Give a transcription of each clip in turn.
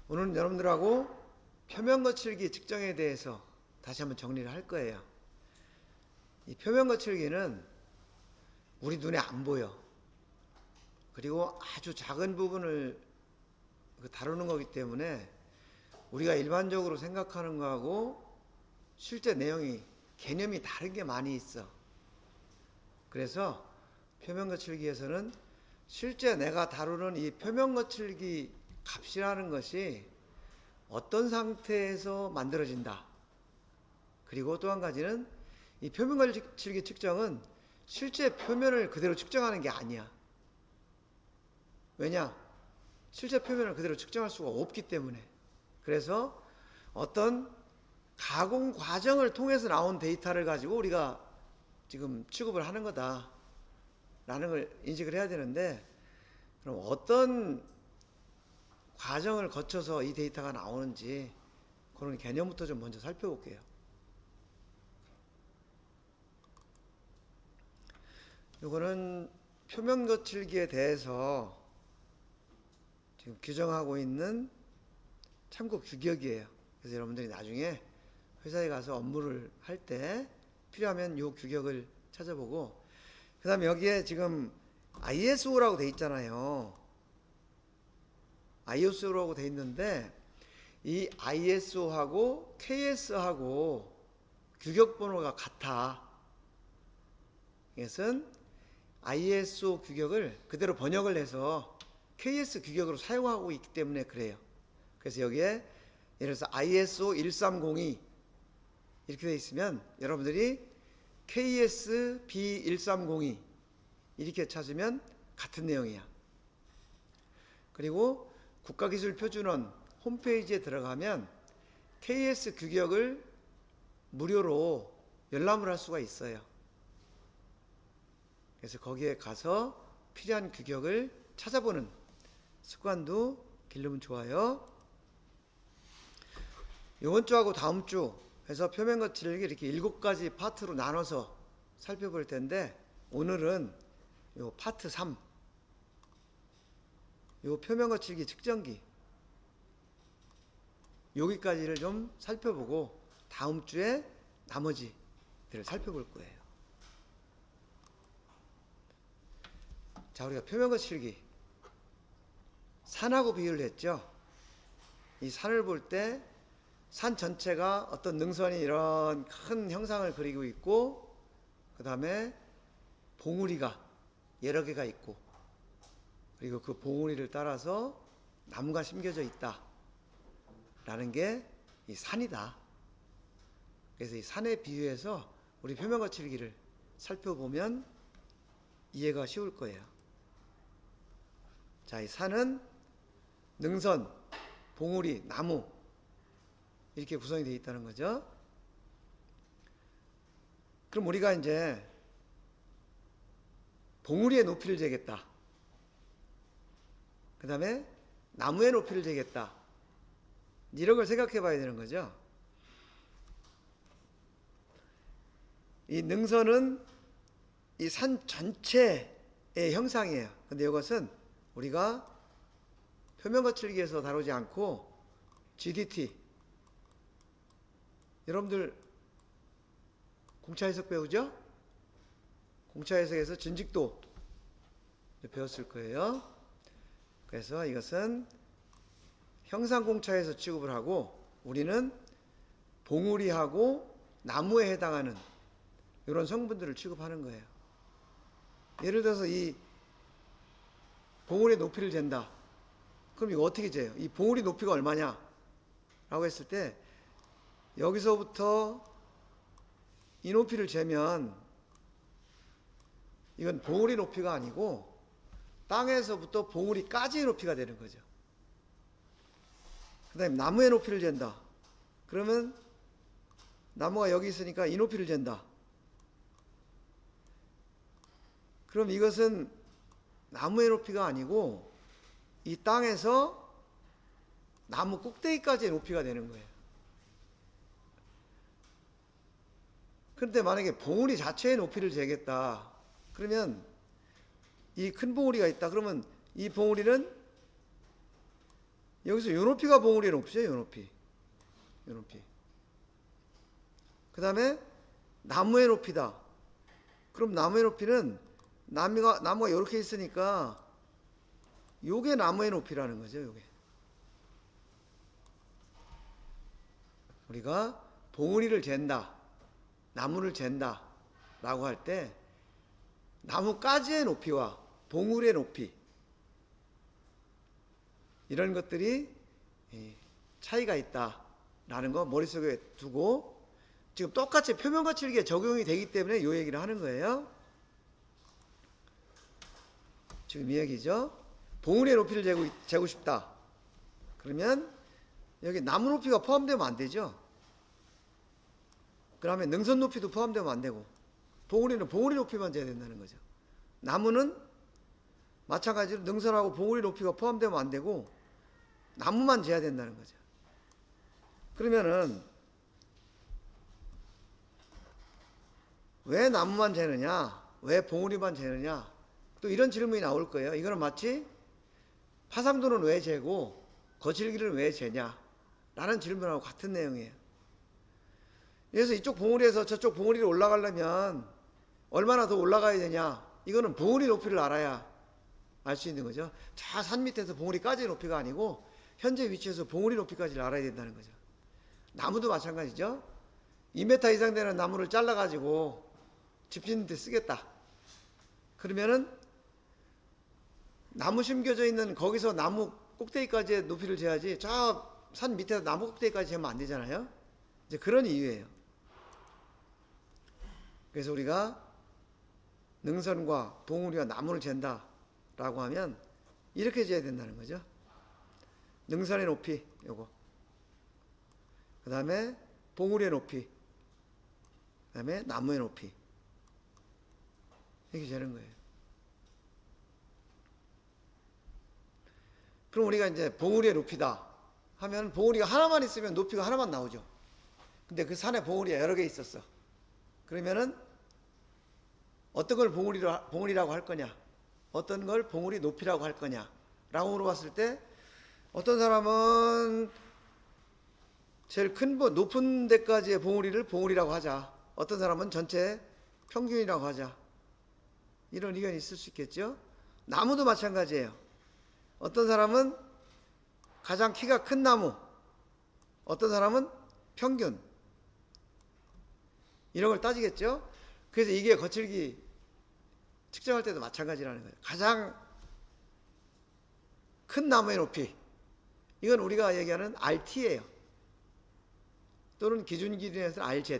오늘은 여러분들하고 표면 거칠기 측정에 대해서 다시 한번 정리를 할 거예요. 이 표면 거칠기는 우리 눈에 안 보여. 그리고 아주 작은 부분을 다루는 거기 때문에 우리가 일반적으로 생각하는 거하고 실제 내용이 개념이 다른 게 많이 있어. 그래서 표면 거칠기에서는 실제 내가 다루는 이 표면 거칠기 값이라는 것이 어떤 상태에서 만들어진다. 그리고 또 한 가지는 이 표면 거칠기 측정은 실제 표면을 그대로 측정하는 게 아니야. 왜냐? 실제 표면을 그대로 측정할 수가 없기 때문에. 그래서 어떤 가공 과정을 통해서 나온 데이터를 가지고 우리가 지금 취급을 하는 거다 라는 걸 인식을 해야 되는데, 그럼 어떤 과정을 거쳐서 이 데이터가 나오는지 그런 개념부터 좀 먼저 살펴볼게요. 이거는 표면 거칠기에 대해서 지금 규정하고 있는 참고 규격이에요. 그래서 여러분들이 나중에 회사에 가서 업무를 할 때 필요하면 이 규격을 찾아보고, 그 다음에 여기에 지금 ISO라고 돼 있잖아요. ISO라고 돼 있는데 이 ISO하고 KS하고 규격 번호가 같아. 이것은 ISO 규격을 그대로 번역을 해서 KS 규격으로 사용하고 있기 때문에 그래요. 그래서 여기에 예를 들어서 ISO 1302 이렇게 돼 있으면 여러분들이 KS B1302 이렇게 찾으면 같은 내용이야. 그리고 국가기술표준원 홈페이지에 들어가면 KS 규격을 무료로 열람을 할 수가 있어요. 그래서 거기에 가서 필요한 규격을 찾아보는 습관도 기르면 좋아요. 이번 주하고 다음 주 해서 표면 거칠기 이렇게 7가지 파트로 나눠서 살펴볼 텐데, 오늘은 요 파트 3, 요 표면 거칠기 측정기 여기까지를 좀 살펴보고 다음 주에 나머지들을 살펴볼 거예요. 자, 우리가 표면 거칠기 산하고 비유를 했죠. 이 산을 볼 때 산 전체가 어떤 능선이 이런 큰 형상을 그리고 있고, 그 다음에 봉우리가 여러 개가 있고, 그리고 그 봉우리를 따라서 나무가 심겨져 있다 라는 게 이 산이다. 그래서 이 산에 비유해서 우리 표면 거칠기를 살펴보면 이해가 쉬울 거예요. 자, 이 산은 능선, 봉우리, 나무 이렇게 구성이 되어 있다는 거죠. 그럼 우리가 이제 봉우리의 높이를 재겠다. 그 다음에 나무의 높이를 재겠다. 이런 걸 생각해 봐야 되는 거죠. 이 능선은 이 산 전체의 형상이에요. 근데 이것은 우리가 표면 거칠기에서 다루지 않고 GDT, 여러분들 공차해석 배우죠? 공차해석에서 진직도 배웠을 거예요. 그래서 이것은 형상공차에서 취급을 하고, 우리는 봉우리하고 나무에 해당하는 이런 성분들을 취급하는 거예요. 예를 들어서 이 봉우리의 높이를 잰다. 그럼 이거 어떻게 재요? 이 봉우리 높이가 얼마냐? 라고 했을 때 여기서부터 이 높이를 재면 이건 봉우리 높이가 아니고 땅에서부터 봉우리까지의 높이가 되는 거죠. 그 다음에 나무의 높이를 잰다. 그러면 나무가 여기 있으니까 이 높이를 잰다. 그럼 이것은 나무의 높이가 아니고 이 땅에서 나무 꼭대기까지의 높이가 되는 거예요. 그런데 만약에 봉우리 자체의 높이를 재겠다. 그러면 이 큰 봉우리가 있다. 그러면 이 봉우리는 여기서 요 높이가 봉우리의 높이죠. 요 높이. 요 높이. 그 다음에 나무의 높이다. 그럼 나무의 높이는 나무가 이렇게 있으니까 요게 나무의 높이라는 거죠. 요게. 우리가 봉우리를 잰다, 나무를 잰다 라고 할 때 나무가지의 높이와 봉우리의 높이, 이런 것들이 차이가 있다라는 거 머릿속에 두고 지금 똑같이 표면거칠기에 적용이 되기 때문에 이 얘기를 하는 거예요. 지금 이 얘기죠. 봉우리의 높이를 재고 싶다. 그러면 여기 나무 높이가 포함되면 안 되죠. 그러면 능선 높이도 포함되면 안 되고, 봉우리는 봉우리 높이만 재야 된다는 거죠. 나무는 마찬가지로 능선하고 봉우리 높이가 포함되면 안 되고 나무만 재야 된다는 거죠. 그러면은 왜 나무만 재느냐, 왜 봉우리만 재느냐, 또 이런 질문이 나올 거예요. 이거는 마치 파상도는 왜 재고 거칠기를 왜 재냐 라는 질문하고 같은 내용이에요. 그래서 이쪽 봉우리에서 저쪽 봉우리로 올라가려면 얼마나 더 올라가야 되냐, 이거는 봉우리 높이를 알아야 알 수 있는 거죠. 저 산 밑에서 봉우리까지의 높이가 아니고 현재 위치에서 봉우리 높이까지를 알아야 된다는 거죠. 나무도 마찬가지죠. 2m 이상 되는 나무를 잘라가지고 집 짓는 데 쓰겠다. 그러면은 나무 심겨져 있는 거기서 나무 꼭대기까지의 높이를 재야지 저 산 밑에서 나무 꼭대기까지 재면 안 되잖아요. 이제 그런 이유예요. 그래서 우리가 능선과 봉우리와 나무를 잰다 라고 하면 이렇게 재야 된다는 거죠. 능선의 높이 요거, 그 다음에 봉우리의 높이, 그 다음에 나무의 높이, 이렇게 재는 거예요. 그럼 우리가 이제 봉우리의 높이다 하면 봉우리가 하나만 있으면 높이가 하나만 나오죠. 근데 그 산에 봉우리가 여러 개 있었어. 그러면은 어떤 걸 봉우리라고 할 거냐, 어떤 걸 봉우리 높이라고 할 거냐 라고 물어봤을 때 어떤 사람은 제일 큰 높은 데까지의 봉우리를 봉우리라고 하자, 어떤 사람은 전체 평균이라고 하자, 이런 의견이 있을 수 있겠죠. 나무도 마찬가지예요. 어떤 사람은 가장 키가 큰 나무, 어떤 사람은 평균, 이런 걸 따지겠죠. 그래서 이게 거칠기 측정할 때도 마찬가지라는 거예요. 가장 큰 나무의 높이, 이건 우리가 얘기하는 RT예요. 또는 기준 기준에서는 RZ.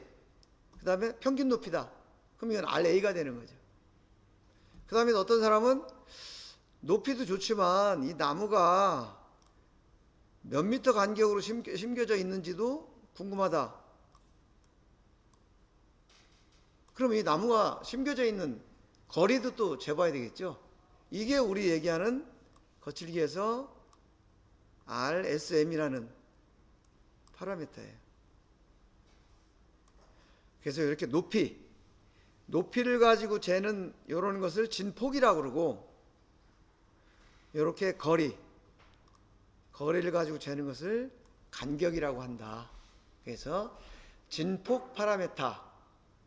그 다음에 평균 높이다. 그럼 이건 RA가 되는 거죠. 그 다음에 어떤 사람은 높이도 좋지만 이 나무가 몇 미터 간격으로 심겨져 있는지도 궁금하다. 그럼 이 나무가 심겨져 있는 거리도 또 재봐야 되겠죠. 이게 우리 얘기하는 거칠기에서 RSM이라는 파라미터예요. 그래서 이렇게 높이를 가지고 재는 이런 것을 진폭이라고 그러고, 이렇게 거리를 가지고 재는 것을 간격이라고 한다. 그래서 진폭 파라메타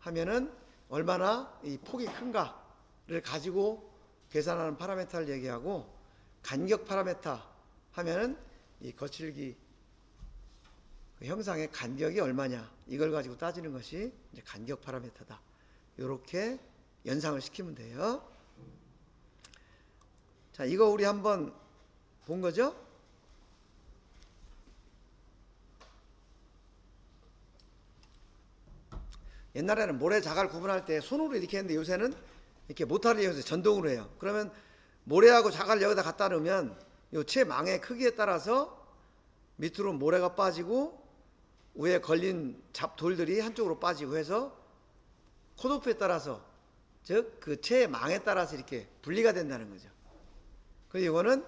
하면은 얼마나 이 폭이 큰가를 가지고 계산하는 파라메타를 얘기하고, 간격 파라메타 하면은 이 거칠기 형상의 간격이 얼마냐, 이걸 가지고 따지는 것이 이제 간격 파라메타다. 이렇게 연상을 시키면 돼요. 자, 이거 우리 한번 본 거죠? 옛날에는 모래 자갈 구분할 때 손으로 이렇게 했는데 요새는 이렇게 모타를 이용해서 전동으로 해요. 그러면 모래하고 자갈을 여기다 갖다 놓으면 요 채망의 크기에 따라서 밑으로 모래가 빠지고 위에 걸린 잡돌들이 한쪽으로 빠지고 해서 코도프에 따라서, 즉 그 채망에 따라서 이렇게 분리가 된다는 거죠. 그리고 이거는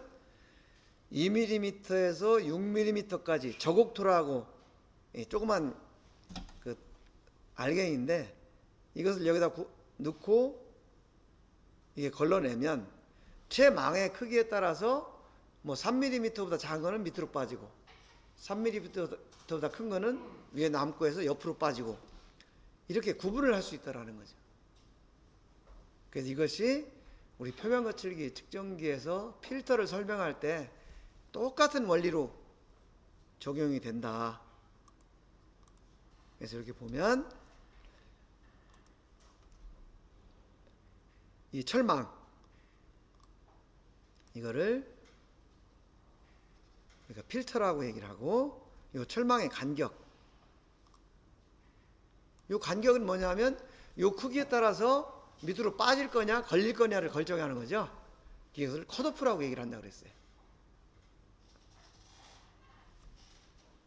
2mm에서 6mm까지 저곡토라고 조그만 그 알갱이인데, 이것을 여기다 넣고 이게 걸러내면 채망의 크기에 따라서 뭐 3mm보다 작은 거는 밑으로 빠지고 3mm보다 큰 거는 위에 남고 해서 옆으로 빠지고 이렇게 구분을 할 수 있다라는 거죠. 그래서 이것이 우리 표면 거칠기 측정기에서 필터를 설명할 때 똑같은 원리로 적용이 된다. 그래서 이렇게 보면 이 철망 이거를 그러니까 필터라고 얘기를 하고 이 철망의 간격 이 간격은 뭐냐면 이 크기에 따라서 밑으로 빠질 거냐 걸릴 거냐를 결정하는 거죠. 이것을 컷오프라고 얘기를 한다고 그랬어요.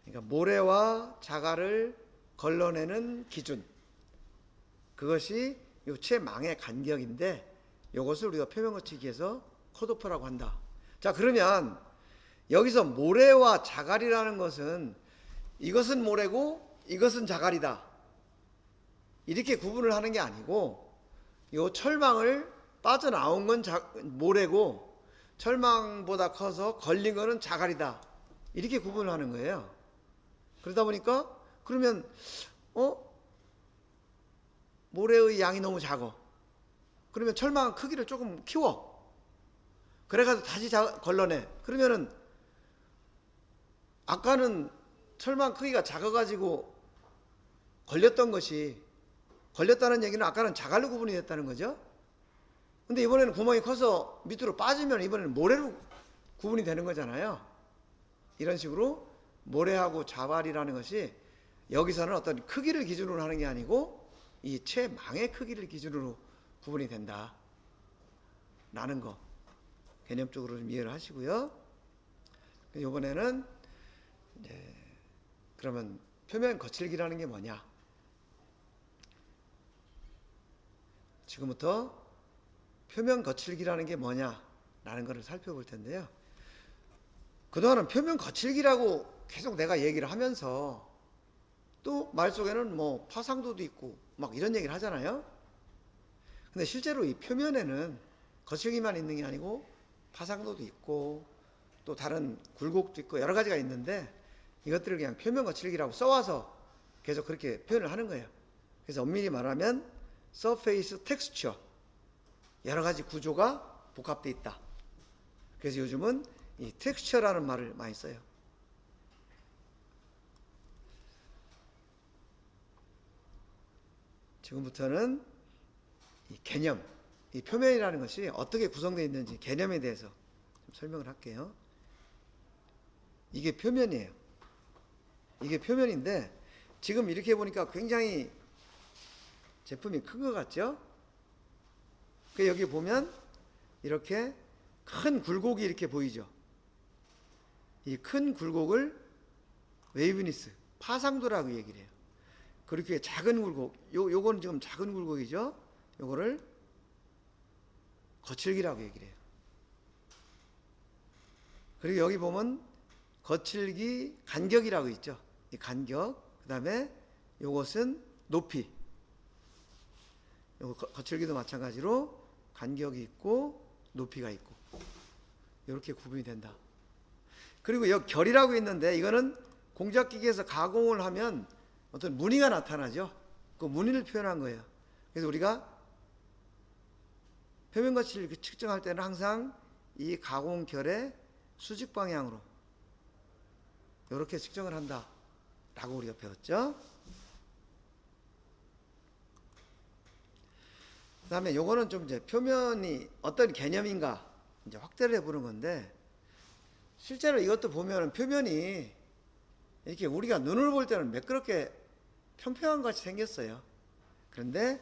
그러니까 모래와 자갈을 걸러내는 기준 그것이 이 채망의 간격인데 이것을 우리가 표면 거치기에서 컷오프라고 한다. 자, 그러면 여기서 모래와 자갈이라는 것은 이것은 모래고 이것은 자갈이다 이렇게 구분을 하는 게 아니고 이 철망을 빠져나온 건 모래고 철망보다 커서 걸린 거는 자갈이다 이렇게 구분을 하는 거예요. 그러다 보니까 그러면 모래의 양이 너무 작아. 그러면 철망 크기를 조금 키워. 그래가지고 다시 걸러내. 그러면은 아까는 철망 크기가 작아가지고 걸렸던 것이 걸렸다는 얘기는 아까는 자갈로 구분이 됐다는 거죠. 근데 이번에는 구멍이 커서 밑으로 빠지면 이번에는 모래로 구분이 되는 거잖아요. 이런 식으로 모래하고 자갈이라는 것이 여기서는 어떤 크기를 기준으로 하는 게 아니고 이 채망의 크기를 기준으로 구분이 된다 라는 거 개념적으로 좀 이해를 하시고요. 이번에는 이제 그러면 표면 거칠기라는 게 뭐냐, 지금부터 표면 거칠기라는 게 뭐냐라는 것을 살펴볼 텐데요. 그동안은 표면 거칠기라고 계속 내가 얘기를 하면서 또 말 속에는 뭐 파상도도 있고 막 이런 얘기를 하잖아요. 근데 실제로 이 표면에는 거칠기만 있는 게 아니고 파상도도 있고 또 다른 굴곡도 있고 여러 가지가 있는데 이것들을 그냥 표면 거칠기라고 써와서 계속 그렇게 표현을 하는 거예요. 그래서 엄밀히 말하면 surface texture, 여러 가지 구조가 복합되어 있다. 그래서 요즘은 이 texture라는 말을 많이 써요. 지금부터는 이 개념, 이 표면이라는 것이 어떻게 구성되어 있는지 개념에 대해서 좀 설명을 할게요. 이게 표면이에요. 이게 표면인데 지금 이렇게 보니까 굉장히 제품이 큰 것 같죠? 그 여기 보면 이렇게 큰 굴곡이 이렇게 보이죠? 이 큰 굴곡을 웨이브니스, 파상도라고 얘기를 해요. 그렇게 작은 굴곡, 요건 지금 작은 굴곡이죠? 요거를 거칠기라고 얘기를 해요. 그리고 여기 보면 거칠기 간격이라고 있죠? 이 간격, 그 다음에 요것은 높이. 요거 거칠기도 마찬가지로 간격이 있고 높이가 있고 이렇게 구분이 된다. 그리고 여기 결이라고 있는데 이거는 공작기계에서 가공을 하면 어떤 무늬가 나타나죠. 그 무늬를 표현한 거예요. 그래서 우리가 표면 거칠기 측정할 때는 항상 이 가공 결의 수직 방향으로 이렇게 측정을 한다 라고 우리가 배웠죠. 그 다음에 요거는 좀 이제 표면이 어떤 개념인가 이제 확대를 해보는 건데, 실제로 이것도 보면은 표면이 이렇게 우리가 눈을 볼 때는 매끄럽게 평평한 것이 생겼어요. 그런데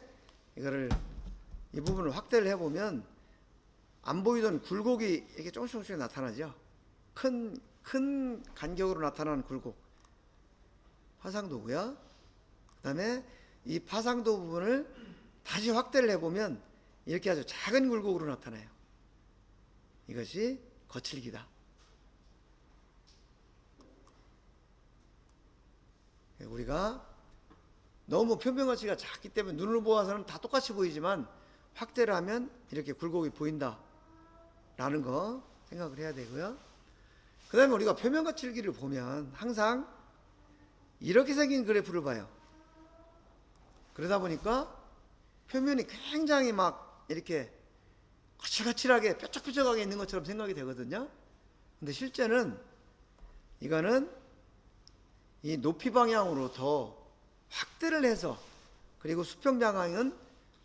이거를 이 부분을 확대를 해보면 안 보이던 굴곡이 이렇게 조금씩 나타나죠. 큰 간격으로 나타나는 굴곡, 파상도고요. 그 다음에 이 파상도 부분을 다시 확대를 해보면 이렇게 아주 작은 굴곡으로 나타나요. 이것이 거칠기다. 우리가 너무 표면 거칠기가 작기 때문에 눈으로 보아서는 다 똑같이 보이지만 확대를 하면 이렇게 굴곡이 보인다 라는 거 생각을 해야 되고요. 그 다음에 우리가 표면 거칠기를 보면 항상 이렇게 생긴 그래프를 봐요. 그러다 보니까 표면이 굉장히 막 이렇게 거칠거칠하게 뾰족뾰족하게 있는 것처럼 생각이 되거든요. 근데 실제는 이거는 이 높이 방향으로 더 확대를 해서, 그리고 수평 방향은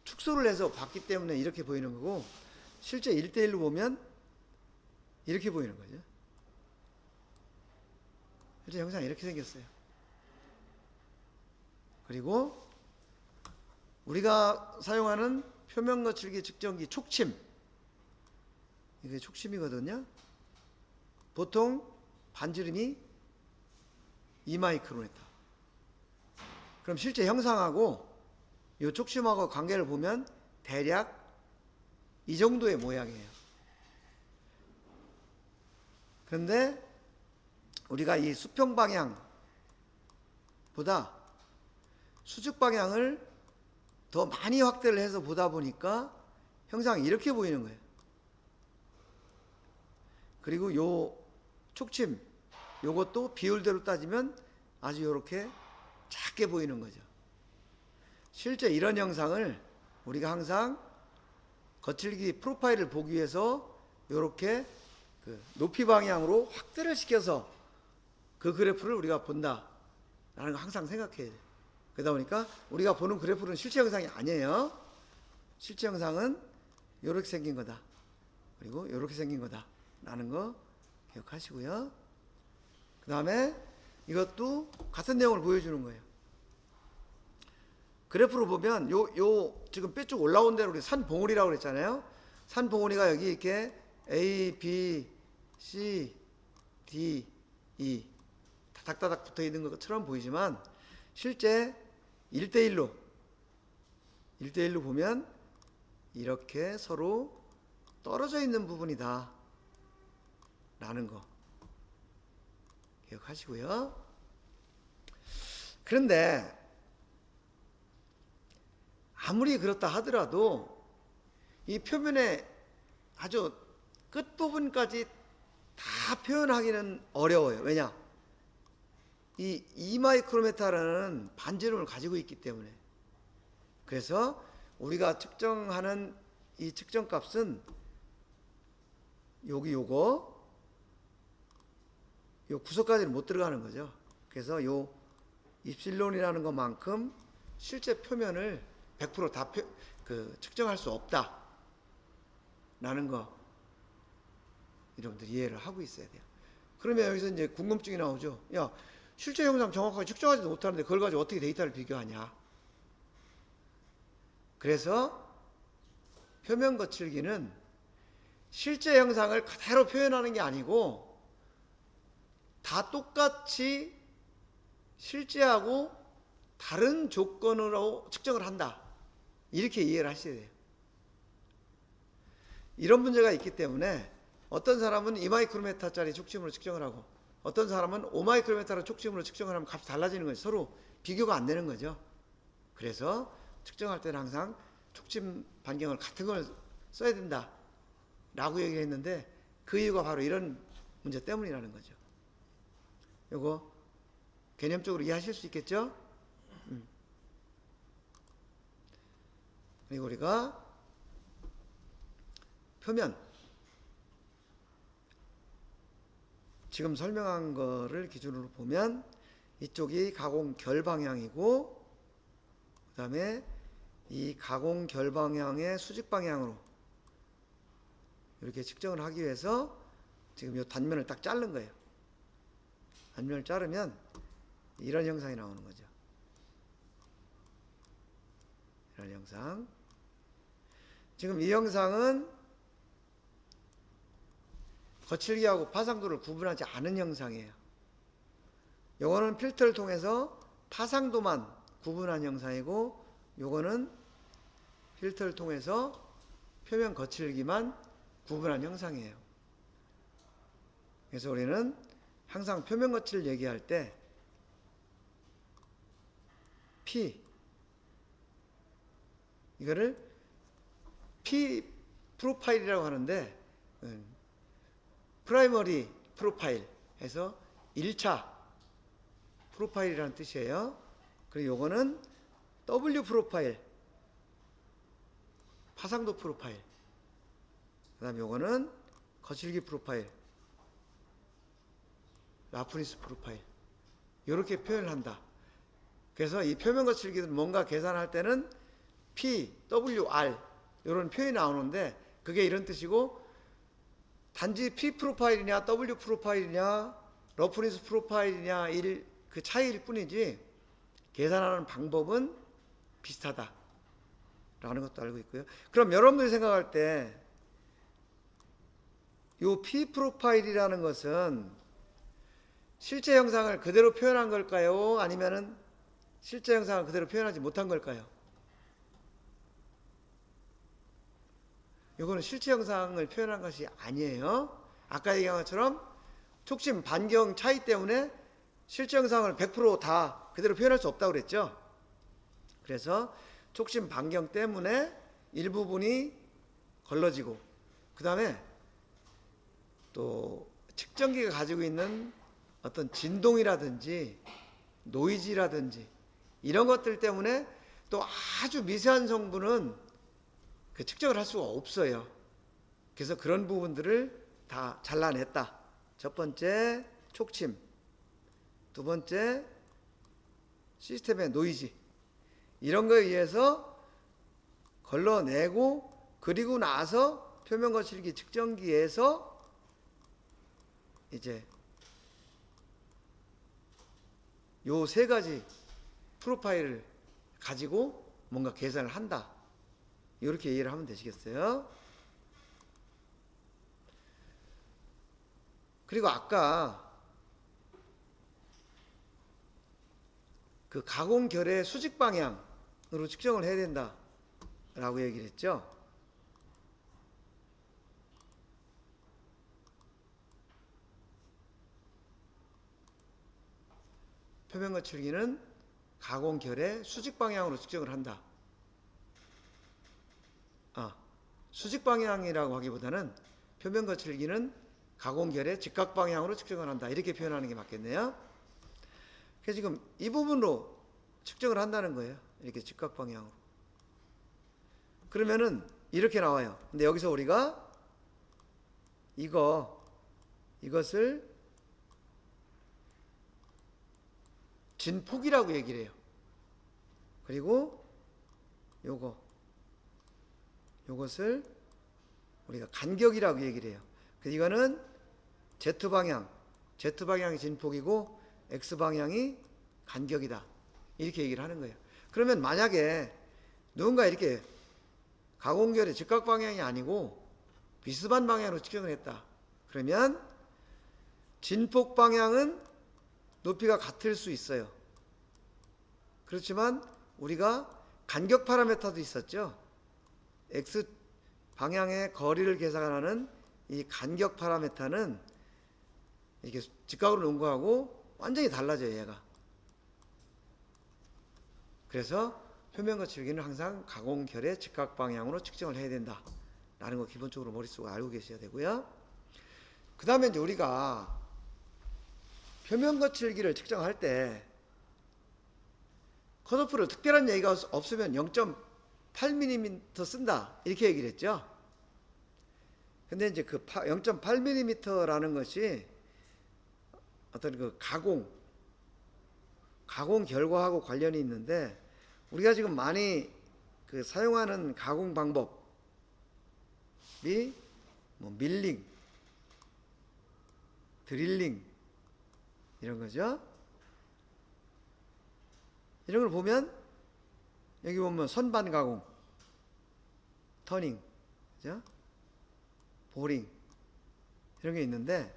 축소를 해서 봤기 때문에 이렇게 보이는 거고, 실제 1대1로 보면 이렇게 보이는 거죠. 실제 영상이 이렇게 생겼어요. 그리고 우리가 사용하는 표면 거칠기 측정기 촉침, 이게 촉침이거든요. 보통 반지름이 2마이크로미터. 그럼 실제 형상하고 이 촉침하고 관계를 보면 대략 이 정도의 모양이에요. 그런데 우리가 이 수평 방향보다 수직 방향을 더 많이 확대를 해서 보다 보니까 형상이 이렇게 보이는 거예요. 그리고 요 촉침, 요것도 비율대로 따지면 아주 이렇게 작게 보이는 거죠. 실제 이런 형상을 우리가 항상 거칠기 프로파일을 보기 위해서 이렇게 그 높이 방향으로 확대를 시켜서 그 그래프를 우리가 본다라는 거 항상 생각해야 돼요. 그러다 보니까 우리가 보는 그래프는 실제 형상이 아니에요. 실제 형상은 이렇게 생긴 거다, 그리고 이렇게 생긴 거다 라는 거 기억하시고요. 그 다음에 이것도 같은 내용을 보여주는 거예요. 그래프로 보면 요 지금 뾰쭉 올라온 대로 우리 산 봉우리라고 그랬잖아요. 산 봉우리가 여기 이렇게 A, B, C, D, E 다닥다닥 붙어 있는 것처럼 보이지만 실제 1대1로 보면 이렇게 서로 떨어져 있는 부분이다 라는 거 기억하시고요. 그런데 아무리 그렇다 하더라도 이 표면의 아주 끝부분까지 다 표현하기는 어려워요. 왜냐? 이 2마이크로메타라는 반지름을 가지고 있기 때문에. 그래서 우리가 측정하는 이 측정값은 요거 요 구석까지는 못 들어가는 거죠. 그래서 요 입실론이라는 것만큼 실제 표면을 100% 다 측정할 수 없다 라는 거 여러분들 이해를 하고 있어야 돼요. 그러면 여기서 이제 궁금증이 나오죠. 야, 실제 형상 정확하게 측정하지도 못하는데 그걸 가지고 어떻게 데이터를 비교하냐. 그래서 표면 거칠기는 실제 형상을 그대로 표현하는 게 아니고 다 똑같이 실제하고 다른 조건으로 측정을 한다, 이렇게 이해를 하셔야 돼요. 이런 문제가 있기 때문에 어떤 사람은 2마이크로메타짜리 촉침으로 측정을 하고 어떤 사람은 5마이크로메타로 촉침으로 측정을 하면 값이 달라지는 거죠. 서로 비교가 안 되는 거죠. 그래서 측정할 때는 항상 촉침 반경을 같은 걸 써야 된다 라고 얘기했는데 그 이유가 바로 이런 문제 때문이라는 거죠. 요거 개념적으로 이해하실 수 있겠죠? 그리고 우리가 표면 지금 설명한 거를 기준으로 보면 이쪽이 가공 결 방향이고 그 다음에 이 가공 결 방향의 수직 방향으로 이렇게 측정을 하기 위해서 지금 이 단면을 딱 자른 거예요. 단면을 자르면 이런 형상이 나오는 거죠. 이런 형상. 지금 이 형상은 거칠기하고 파상도를 구분하지 않은 형상이에요. 요거는 필터를 통해서 파상도만 구분한 형상이고 요거는 필터를 통해서 표면 거칠기만 구분한 형상이에요. 그래서 우리는 항상 표면 거칠 얘기할 때 P 이거를 P 프로파일이라고 하는데 프라이머리 프로파일, 해서 1차 프로파일이라는 뜻이에요. 그리고 요거는 W 프로파일, 파상도 프로파일. 그 다음에 요거는 거칠기 프로파일, 라프니스 프로파일. 이렇게 표현을 한다. 그래서 이 표면 거칠기는 뭔가 계산할 때는 P, W, R 이런 표현이 나오는데 그게 이런 뜻이고, 단지 P 프로파일이냐 W 프로파일이냐 러프니스 프로파일이냐 그 차이일 뿐이지 계산하는 방법은 비슷하다 라는 것도 알고 있고요. 그럼 여러분들이 생각할 때 이 P 프로파일이라는 것은 실제 형상을 그대로 표현한 걸까요? 아니면은 실제 형상을 그대로 표현하지 못한 걸까요? 이거는 실제 형상을 표현한 것이 아니에요. 아까 얘기한 것처럼 촉심 반경 차이 때문에 실제 형상을 100% 그대로 표현할 수 없다고 그랬죠. 그래서 촉심 반경 때문에 일부분이 걸러지고, 그 다음에 또 측정기가 가지고 있는 어떤 진동이라든지 노이즈라든지 이런 것들 때문에 또 아주 미세한 성분은 그 측정을 할 수가 없어요. 그래서 그런 부분들을 다 잘라냈다. 첫 번째 촉침, 두 번째 시스템의 노이즈, 이런 거에 의해서 걸러내고, 그리고 나서 표면 거칠기 측정기에서 이제 요 세 가지 프로파일을 가지고 뭔가 계산을 한다. 이렇게 이해를 하면 되시겠어요? 그리고 아까 그 가공결의 수직 방향으로 측정을 해야 된다 라고 얘기를 했죠. 표면 거칠기는 가공결의 수직 방향으로 측정을 한다. 수직 방향이라고 하기보다는 표면 거칠기는 가공결의 직각 방향으로 측정을 한다. 이렇게 표현하는 게 맞겠네요. 그래서 지금 이 부분으로 측정을 한다는 거예요. 이렇게 직각 방향으로. 그러면은 이렇게 나와요. 근데 여기서 우리가 이것을 진폭이라고 얘기를 해요. 그리고 요것을 우리가 간격이라고 얘기를 해요. 그래서 이거는 Z방향이 진폭이고 X방향이 간격이다. 이렇게 얘기를 하는 거예요. 그러면 만약에 누군가 이렇게 가공결의 직각 방향이 아니고 비스반 방향으로 측정을 했다. 그러면 진폭 방향은 높이가 같을 수 있어요. 그렇지만 우리가 간격 파라미터도 있었죠. X 방향의 거리를 계산하는 이 간격 파라미터는 이렇게 직각으로 놓은 거하고 완전히 달라져요, 얘가. 그래서 표면 거칠기는 항상 가공결의 직각 방향으로 측정을 해야 된다 라는 거 기본적으로 머릿속에 알고 계셔야 되고요. 그 다음에 이제 우리가 표면 거칠기를 측정할 때 컷오프를 특별한 얘기가 없으면 0.8mm 쓴다 이렇게 얘기를 했죠. 근데 이제 그 0.8mm라는 것이 어떤 그 가공 결과하고 관련이 있는데, 우리가 지금 많이 그 사용하는 가공 방법이 뭐 밀링, 드릴링 이런 거죠. 이런 걸 보면 여기 보면 선반 가공, 터닝, 그죠? 보링 이런 게 있는데,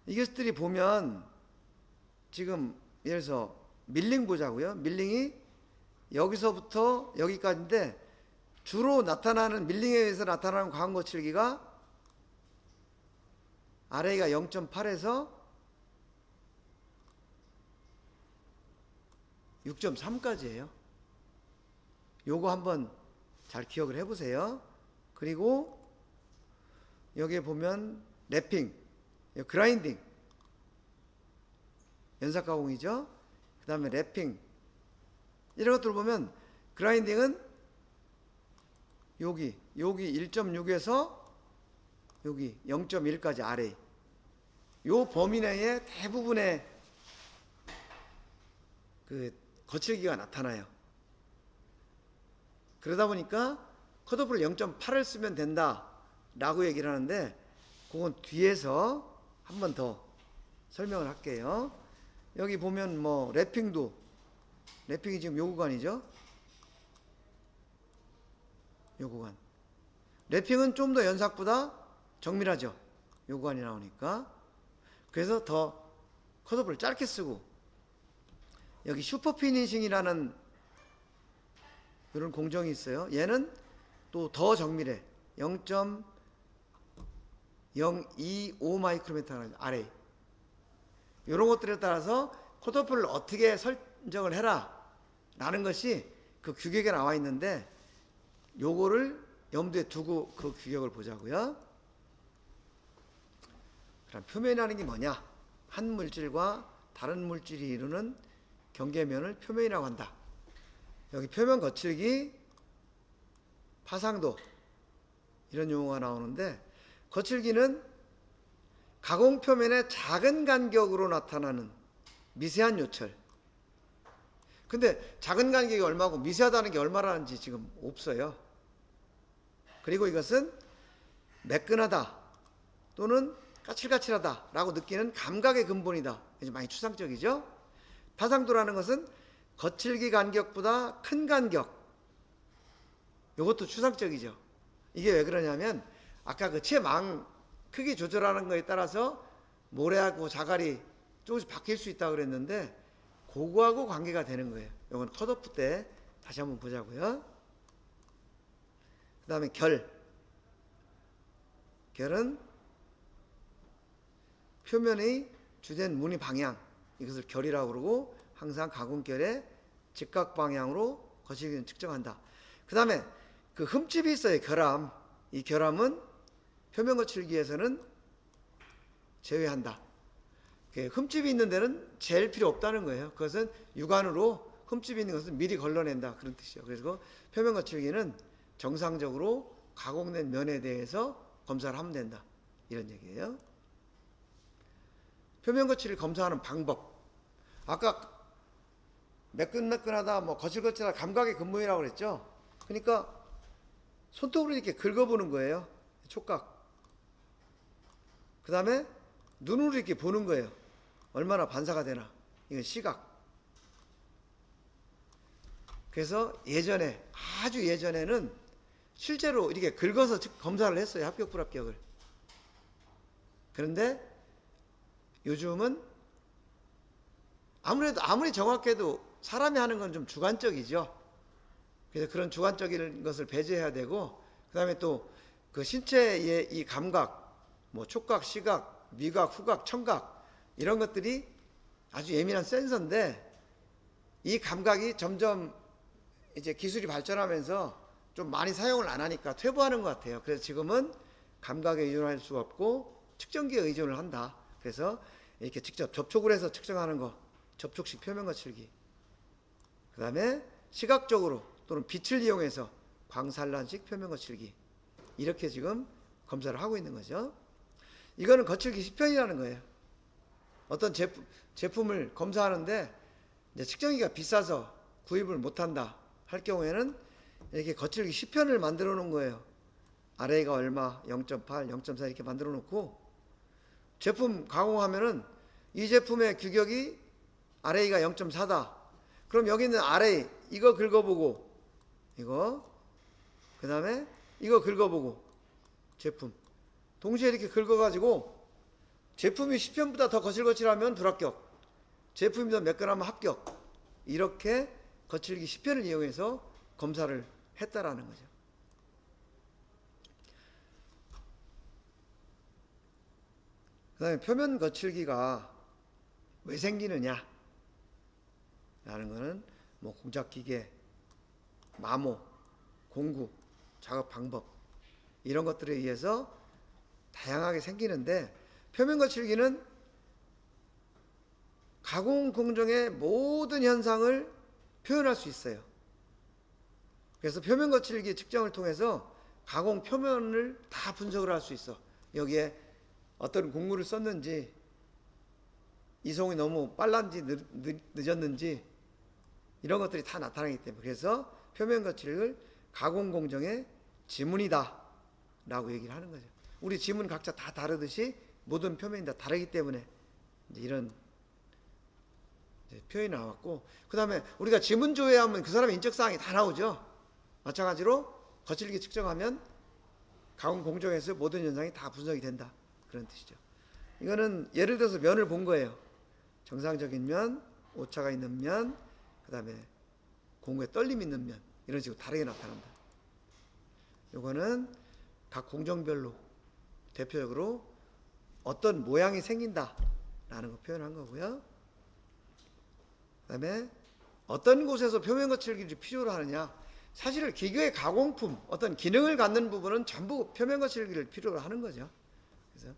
이것들이 보면 지금 예를 들어서 밀링 보자고요. 밀링이 여기서부터 여기까지인데 주로 나타나는 밀링에 의해서 나타나는 가공 거칠기가 RA가 0.8에서 6.3까지예요. 요거 한번 잘 기억을 해보세요. 그리고 여기에 보면 랩핑, 그라인딩 연삭 가공이죠. 그 다음에 랩핑, 이런 것들 보면 그라인딩은 여기 1.6에서 여기 0.1까지 아래, 요 범위 내에 대부분의 그 거칠기가 나타나요. 그러다 보니까 컷오프를 0.8을 쓰면 된다 라고 얘기를 하는데, 그건 뒤에서 한 번 더 설명을 할게요. 여기 보면 뭐 랩핑이 지금 요 구간이죠. 요 구간. 랩핑은 좀 더 연삭보다 정밀하죠. 요 구간이 나오니까. 그래서 더 컷오프를 짧게 쓰고, 여기 슈퍼 피니싱이라는 이런 공정이 있어요. 얘는 또 더 정밀해. 0.025 마이크로미터 아래. 이런 것들에 따라서 컷오프를 어떻게 설정을 해라 라는 것이 그 규격에 나와 있는데, 요거를 염두에 두고 그 규격을 보자고요. 그럼 표면이라는 게 뭐냐? 한 물질과 다른 물질이 이루는 경계면을 표면이라고 한다. 여기 표면 거칠기, 파상도, 이런 용어가 나오는데, 거칠기는 가공 표면의 작은 간격으로 나타나는 미세한 요철. 근데 작은 간격이 얼마고 미세하다는 게 얼마라는지 지금 없어요. 그리고 이것은 매끈하다 또는 까칠까칠하다 라고 느끼는 감각의 근본이다. 이제 많이 추상적이죠. 파상도라는 것은 거칠기 간격보다 큰 간격, 이것도 추상적이죠. 이게 왜 그러냐면, 아까 그 채망 크기 조절하는 거에 따라서 모래하고 자갈이 조금씩 바뀔 수 있다고 그랬는데, 그거하고 관계가 되는 거예요. 이건 컷오프 때 다시 한번 보자고요. 그 다음에 결은 표면의 주된 무늬 방향, 이것을 결이라고 그러고, 항상 가공결의 직각 방향으로 거칠기는 측정한다. 그 다음에 그 흠집이 있어요. 결함. 이 결함은 표면 거칠기에서는 제외한다. 흠집이 있는 데는 잴 필요 없다는 거예요. 그것은 육안으로 흠집이 있는 것은 미리 걸러낸다, 그런 뜻이에요. 그래서 표면 거칠기는 정상적으로 가공된 면에 대해서 검사를 하면 된다, 이런 얘기예요. 표면 거칠을 검사하는 방법, 아까 매끈매끈하다, 뭐 거칠거칠하다, 감각의 근본이라고 그랬죠. 그러니까 손톱으로 이렇게 긁어보는 거예요. 촉각. 그 다음에 눈으로 이렇게 보는 거예요. 얼마나 반사가 되나. 이건 시각. 그래서 예전에, 아주 예전에는 실제로 이렇게 긁어서 검사를 했어요. 합격 불합격을. 그런데 요즘은 아무리 정확해도 사람이 하는 건 좀 주관적이죠. 그래서 그런 주관적인 것을 배제해야 되고, 그 다음에 또 그 신체의 이 감각, 뭐 촉각, 시각, 미각, 후각, 청각, 이런 것들이 아주 예민한 센서인데, 이 감각이 점점 이제 기술이 발전하면서 좀 많이 사용을 안 하니까 퇴보하는 것 같아요. 그래서 지금은 감각에 의존할 수가 없고 측정기에 의존을 한다. 그래서 이렇게 직접 접촉을 해서 측정하는 거, 접촉식 표면 거칠기. 그 다음에 시각적으로 또는 빛을 이용해서 광산란식 표면 거칠기. 이렇게 지금 검사를 하고 있는 거죠. 이거는 거칠기 시편이라는 거예요. 어떤 제품을 검사하는데 이제 측정기가 비싸서 구입을 못한다 할 경우에는 이렇게 거칠기 시편을 만들어 놓은 거예요. RA가 얼마, 0.8, 0.4 이렇게 만들어 놓고, 제품 가공하면은 이 제품의 규격이 RA가 0.4다. 그럼 여기 있는 RA 이거 긁어보고, 이거, 그 다음에 이거 긁어보고, 제품 동시에 이렇게 긁어가지고 제품이 시편보다 더 거칠거칠하면 불합격, 제품이 더 매끈하면 합격, 이렇게 거칠기 시편을 이용해서 검사를 했다라는 거죠. 그 다음에 표면 거칠기가 왜 생기느냐 라는 거는 뭐 공작기계, 마모, 공구, 작업 방법, 이런 것들에 의해서 다양하게 생기는데, 표면 거칠기는 가공 공정의 모든 현상을 표현할 수 있어요. 그래서 표면 거칠기 측정을 통해서 가공 표면을 다 분석을 할 수 있어. 여기에 어떤 공물을 썼는지, 이송이 너무 빨랐는지 늦었는지 이런 것들이 다 나타나기 때문에, 그래서 표면 거칠을 가공 공정의 지문이다 라고 얘기를 하는 거죠. 우리 지문 각자 다 다르듯이 모든 표면이 다 다르기 때문에 이제 이런 표현이 나왔고, 그 다음에 우리가 지문 조회하면 그 사람의 인적사항이 다 나오죠. 마찬가지로 거칠기 측정하면 가공 공정에서 모든 현상이 다 분석이 된다, 그런 뜻이죠. 이거는 예를 들어서 면을 본 거예요. 정상적인 면, 오차가 있는 면, 그 다음에 공구에 떨림 있는 면, 이런 식으로 다르게 나타난다. 이거는 각 공정별로 대표적으로 어떤 모양이 생긴다 라는 거 표현한 거고요. 그 다음에 어떤 곳에서 표면 거칠기를 필요로 하느냐, 사실 기계의 가공품, 어떤 기능을 갖는 부분은 전부 표면 거칠기를 필요로 하는 거죠. 그래서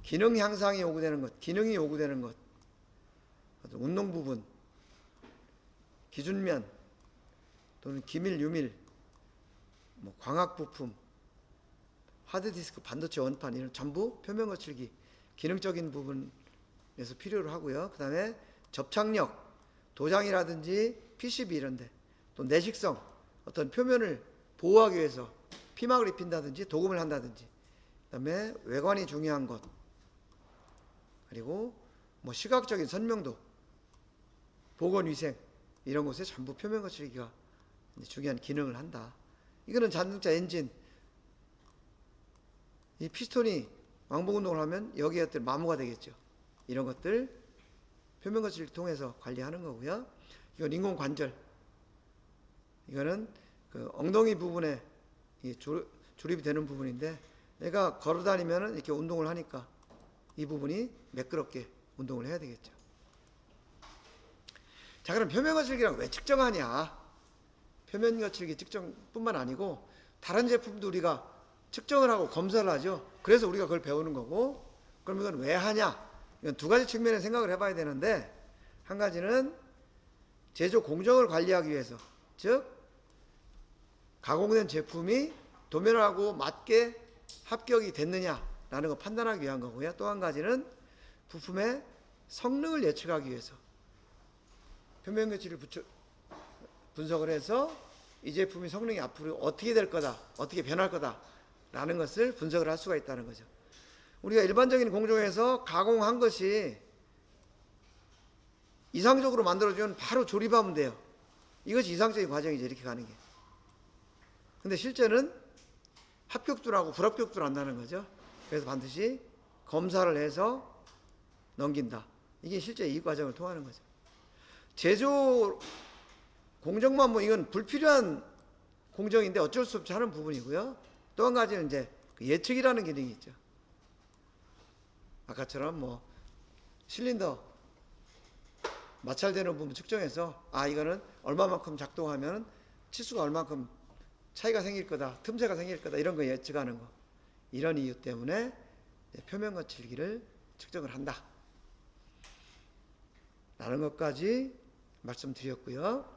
기능 향상이 요구되는 것, 기능이 요구되는 것, 운동 부분, 기준면 또는 기밀, 유밀, 광학 부품, 하드디스크, 반도체 원판, 이런 전부 표면 거칠기 기능적인 부분에서 필요로 하고요. 그 다음에 접착력, 도장이라든지 PCB 이런데, 또 내식성, 어떤 표면을 보호하기 위해서 피막을 입힌다든지 도금을 한다든지, 그 다음에 외관이 중요한 것, 그리고 시각적인 선명도, 보건위생, 이런 것에 전부 표면 거칠기가 중요한 기능을 한다. 이거는 자동차 엔진, 이 피스톤이 왕복 운동을 하면 여기에 어떤 마모가 되겠죠. 이런 것들 표면 거칠기를 통해서 관리하는 거고요. 이건 인공관절, 이거는 그 엉덩이 부분에 조립이 되는 부분인데, 내가 걸어다니면 이렇게 운동을 하니까 이 부분이 매끄럽게 운동을 해야 되겠죠. 자, 그럼 표면 거칠기랑 왜 측정하냐? 표면 거칠기 측정뿐만 아니고 다른 제품도 우리가 측정을 하고 검사를 하죠. 그래서 우리가 그걸 배우는 거고, 그럼 이건 왜 하냐? 이건 두 가지 측면에 생각을 해봐야 되는데, 한 가지는 제조 공정을 관리하기 위해서, 즉 가공된 제품이 도면하고 맞게 합격이 됐느냐라는 걸 판단하기 위한 거고요. 또 한 가지는 부품의 성능을 예측하기 위해서 표면 거칠을 분석을 해서 이 제품의 성능이 앞으로 어떻게 될 거다, 어떻게 변할 거다라는 것을 분석을 할 수가 있다는 거죠. 우리가 일반적인 공정에서 가공한 것이 이상적으로 만들어주면 바로 조립하면 돼요. 이것이 이상적인 과정이죠, 이렇게 가는 게. 근데 실제는 합격도 하고 불합격도 한다는 거죠. 그래서 반드시 검사를 해서 넘긴다. 이게 실제 이 과정을 통하는 거죠. 제조 공정만 이건 불필요한 공정인데 어쩔 수 없이 하는 부분이고요. 또 한 가지는 이제 예측이라는 기능이 있죠. 아까처럼 실린더 마찰되는 부분 측정해서, 이거는 얼마만큼 작동하면 치수가 얼마만큼 차이가 생길 거다, 틈새가 생길 거다, 이런 거 예측하는 거. 이런 이유 때문에 표면 거칠기를 측정을 한다 라는 것까지 말씀드렸고요.